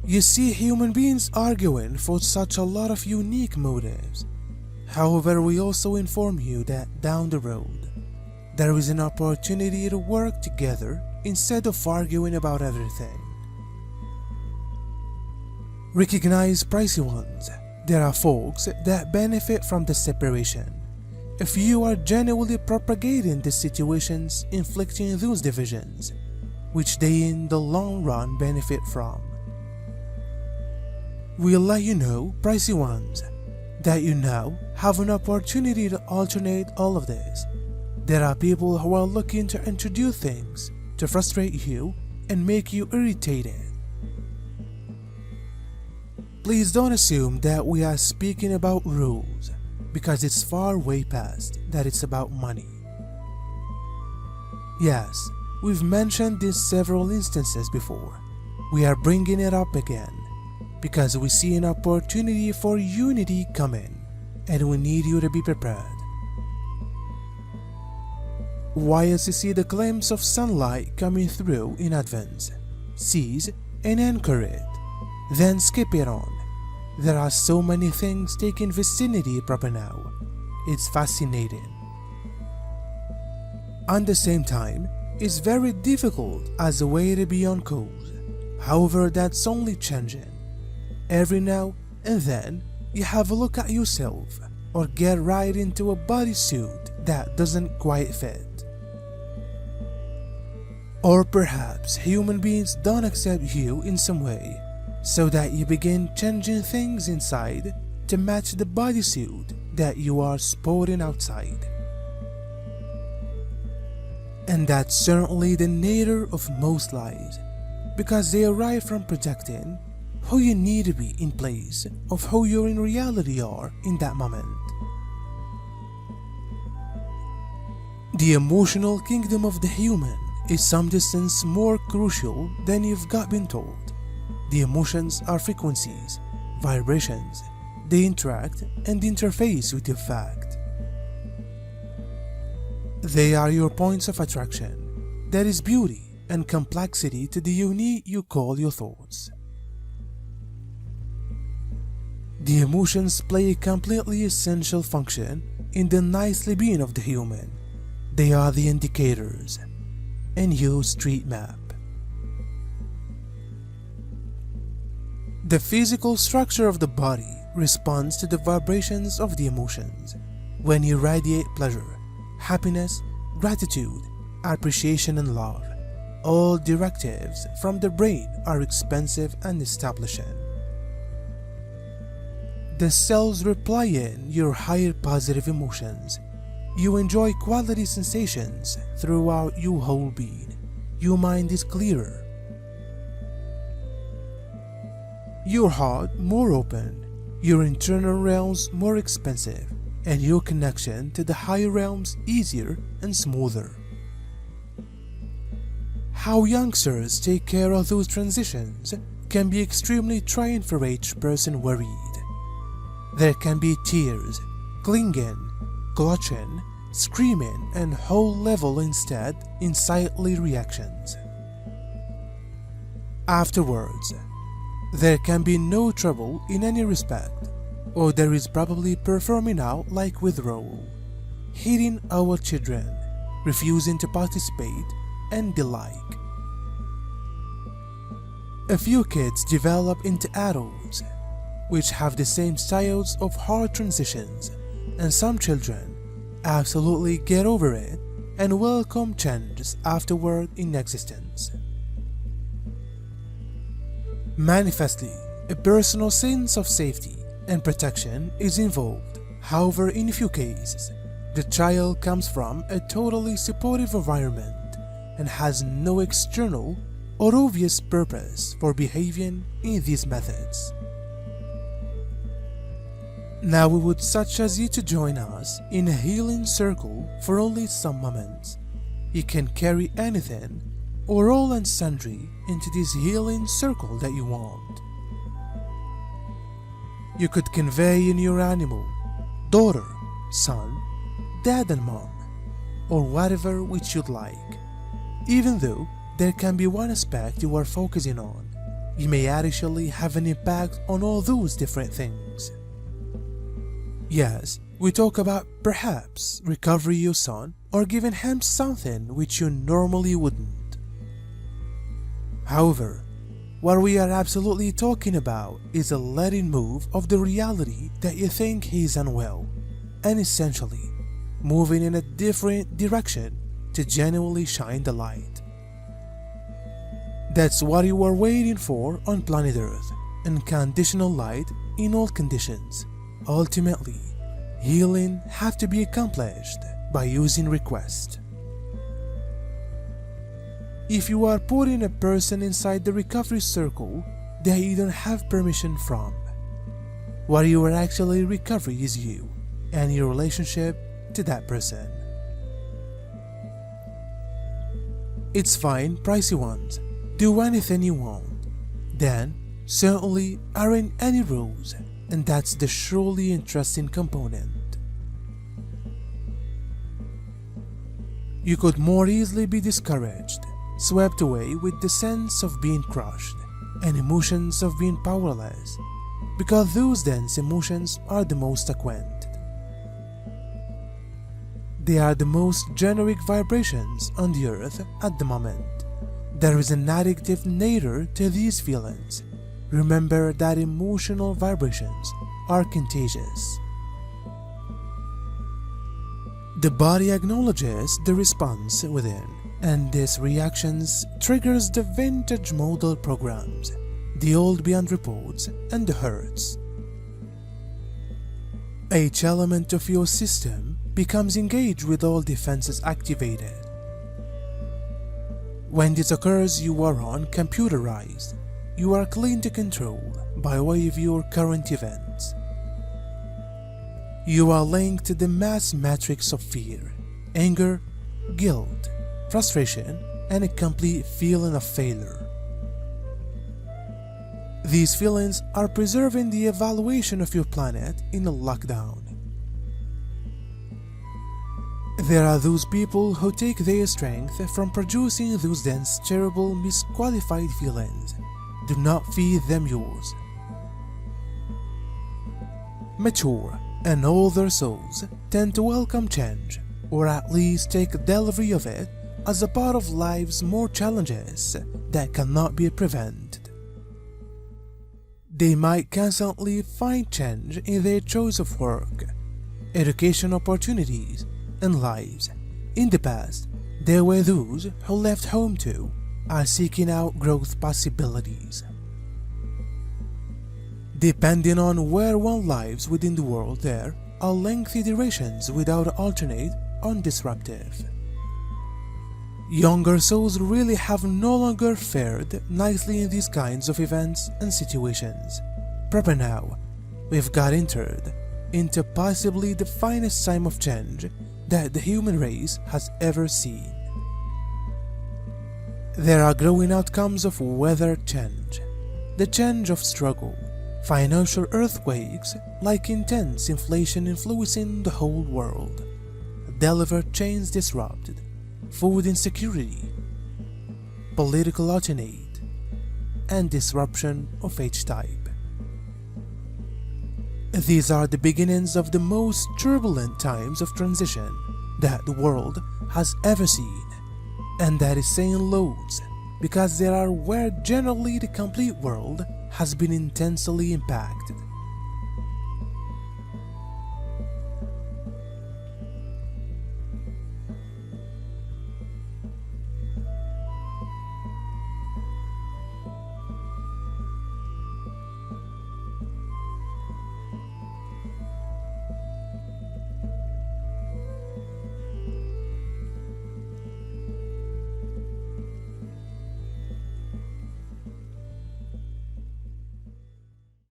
You see human beings arguing for such a lot of unique motives. However, we also inform you that down the road, there is an opportunity to work together instead of arguing about everything. Recognize pricey ones. There are folks that benefit from the separation. If you are genuinely propagating the situations inflicting those divisions, which they in the long run benefit from. We'll let you know, pricey ones, that you now have an opportunity to alternate all of this. There are people who are looking to introduce things to frustrate you and make you irritated. Please don't assume that we are speaking about rules, because it's far way past that it's about money. Yes, we've mentioned this several instances before. We are bringing it up again because we see an opportunity for unity coming and we need you to be prepared. Whilst you see the glimpse of sunlight coming through in advance, seize and anchor it, then skip it on. There are so many things taking vicinity proper now. It's fascinating. At the same time, it's very difficult as a way to be on course. However, that's only changing. Every now and then, you have a look at yourself or get right into a bodysuit that doesn't quite fit. Or perhaps human beings don't accept you in some way, so that you begin changing things inside to match the bodysuit that you are sporting outside. And that's certainly the nature of most lies, because they arrive from projecting who you need to be in place of who you in reality are in that moment. The emotional kingdom of the human is some distance more crucial than you've got been told. The emotions are frequencies, vibrations. They interact and interface with your fact. They are your points of attraction. There is beauty and complexity to the unit you call your thoughts. The emotions play a completely essential function in the nicely being of the human. They are the indicators and your street map. The physical structure of the body responds to the vibrations of the emotions. When you radiate pleasure, happiness, gratitude, appreciation and love, all directives from the brain are expansive and establishing. The cells reply in your higher positive emotions. You enjoy quality sensations throughout your whole being. Your mind is clearer. Your heart more open, your internal realms more expansive, and your connection to the higher realms easier and smoother. How youngsters take care of those transitions can be extremely trying for each person worried. There can be tears, clinging, clutching, screaming, and whole level instead insightly reactions. Afterwards, there can be no trouble in any respect, or there is probably performing out like withdrawal, hitting our children, refusing to participate, and the like. A few kids develop into adults, which have the same styles of hard transitions, and some children absolutely get over it and welcome changes afterward in existence. Manifestly, a personal sense of safety and protection is involved. However, in a few cases, the child comes from a totally supportive environment and has no external or obvious purpose for behaving in these methods. Now we would suggest you to join us in a healing circle for only some moments. You can carry anything or all and sundry into this healing circle that you want. You could convey in your animal, daughter, son, dad and mom, or whatever which you'd like. Even though there can be one aspect you are focusing on, you may actually have an impact on all those different things. Yes, we talk about perhaps recovering your son or giving him something which you normally wouldn't. However, what we are absolutely talking about is a letting move of the reality that you think he is unwell, and essentially moving in a different direction to genuinely shine the light. That's what you are waiting for on planet Earth, unconditional light in all conditions. Ultimately, healing has to be accomplished by using request. If you are putting a person inside the recovery circle that you don't have permission from, what you are actually recovering is you and your relationship to that person. It's fine, price you want, do anything you want. Then, certainly aren't any rules, and that's the surely interesting component. You could more easily be discouraged, swept away with the sense of being crushed and emotions of being powerless, because those dense emotions are the most acquainted. They are the most generic vibrations on the earth at the moment. There is an addictive nature to these feelings. Remember that emotional vibrations are contagious. The body acknowledges the response within, and this reactions triggers the vintage model programs, the old beyond reports, and the hurts. Each element of your system becomes engaged with all defenses activated. When this occurs, you are on computerized. You are clean to control by way of your current events. You are linked to the mass matrix of fear, anger, guilt, frustration, and a complete feeling of failure. These feelings are preserving the evaluation of your planet in a lockdown. There are those people who take their strength from producing those dense, terrible, misqualified feelings. Do not feed them yours. Mature and older souls tend to welcome change, or at least take delivery of it as a part of life's more challenges that cannot be prevented. They might constantly find change in their choice of work, education opportunities, and lives. In the past, there were those who left home too, are seeking out growth possibilities. Depending on where one lives within the world, there are lengthy durations without alternate or disruptive. Younger souls really have no longer fared nicely in these kinds of events and situations. Proper now, we've got entered into possibly the finest time of change that the human race has ever seen. There are growing outcomes of weather change, the change of struggle, financial earthquakes like intense inflation influencing the whole world, delivered chains disrupted, food insecurity, political alternate, and disruption of each type. These are the beginnings of the most turbulent times of transition that the world has ever seen, and that is saying loads, because they are where generally the complete world has been intensely impacted.